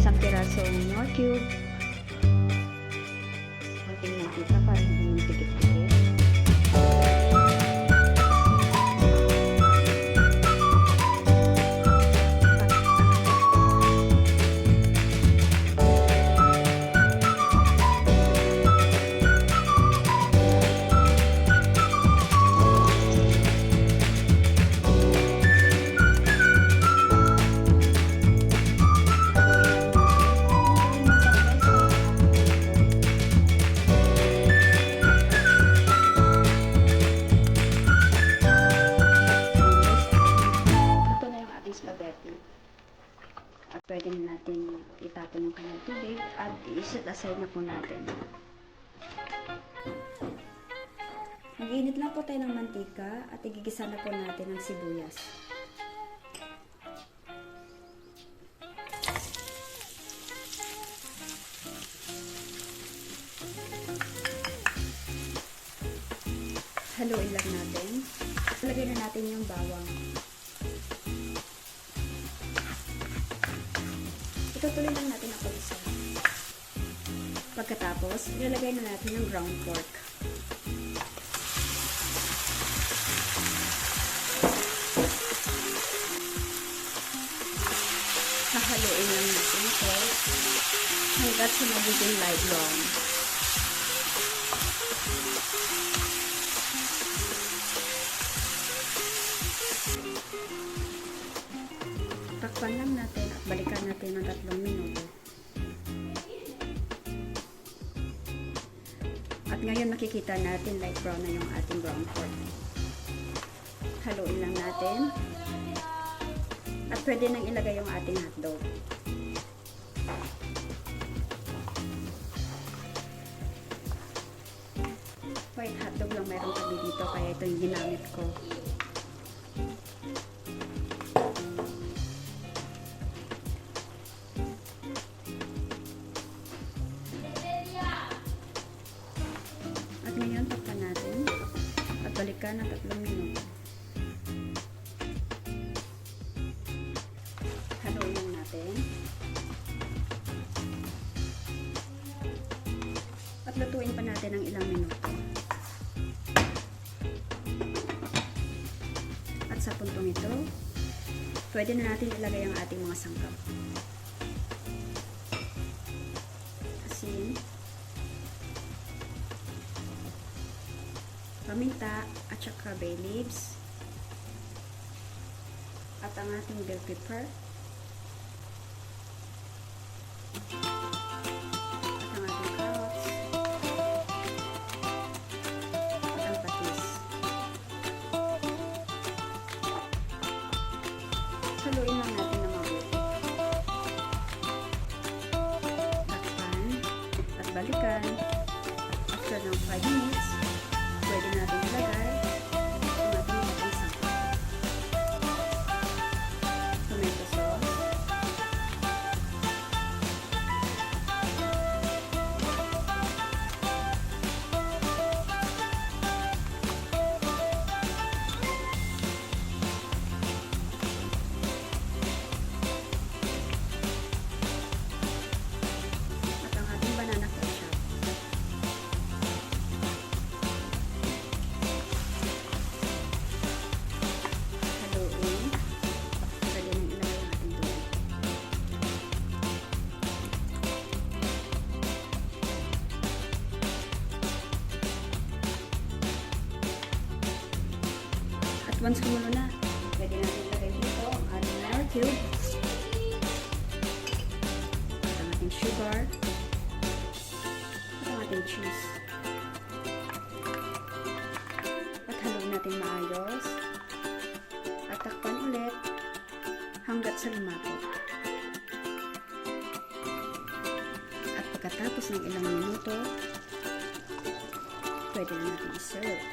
isang pirasong nor cube, konting mantika para hindi magdikit-dikit. At pwede na natin itapon yung kanyang tubig at i-set aside na po natin. Mag-init lang po tayo ng mantika at igigisa na po natin ang sibuyas. Haluin lang natin. Lagay na natin yung bawang. Itutuloy lang natin ako isa. Pagkatapos, ilalagay na natin yung ground pork. Hahaluin lang natin ito hanggat sa magiging light brown. Takpan lang natin at balikan natin ng 3 minuto. At ngayon makikita natin light brown na yung ating ground pork. Haluin lang natin. At pwede nang ilagay yung ating hotdog. White hotdog lang mayroon kami dito kaya ito yung ginamit ko. At ngayon, takpan natin at balikan ng 3 minuto. Haluin lang natin. At lutuin pa natin ng ilang minuto. At sa puntong ito, pwede na natin ilagay ang ating mga sangkap. Asin, paminta at saka bay leaves at ang ating bell pepper at ang ating carrots at ang patis. Haluin lang natin ng mabuti. Takpan at balikan. After ng 5 minutes, pwede natin ilagay ang ating mga sangkap. Tomato sauce, at ang ating banana ketchup. Haluin. Pwede nang ilagay ang ating tubig. At once kumulo na, pwede natin ilagay dito ang ating nor cube at ang ating sugar at ang ating cheese. At haluin natin maayos at takpan ulit hanggat sa lumapot. At pagkatapos ng ilang minuto, pwede na natin i-serve.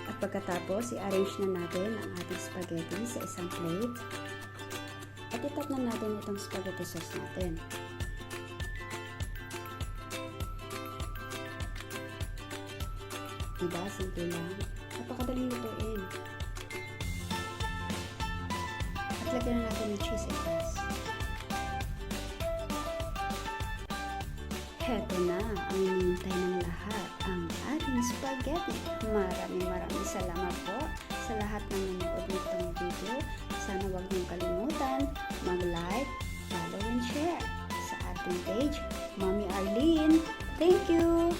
At pagkatapos, i-arrange na natin ang ating spaghetti sa isang plate at itap na natin itong spaghetti sauce natin. Diba? Simple lang. Napakadaling lutuin. At lagyan na natin ng cheese itaas. Heto na ang hinihintay ng lahat, ang ating spaghetti. Maraming salamat po sa lahat ng nanonood nitong video. Sana huwag niyong kalimutan mag-like, follow, and share sa ating page, Mommy Arlene. Thank you!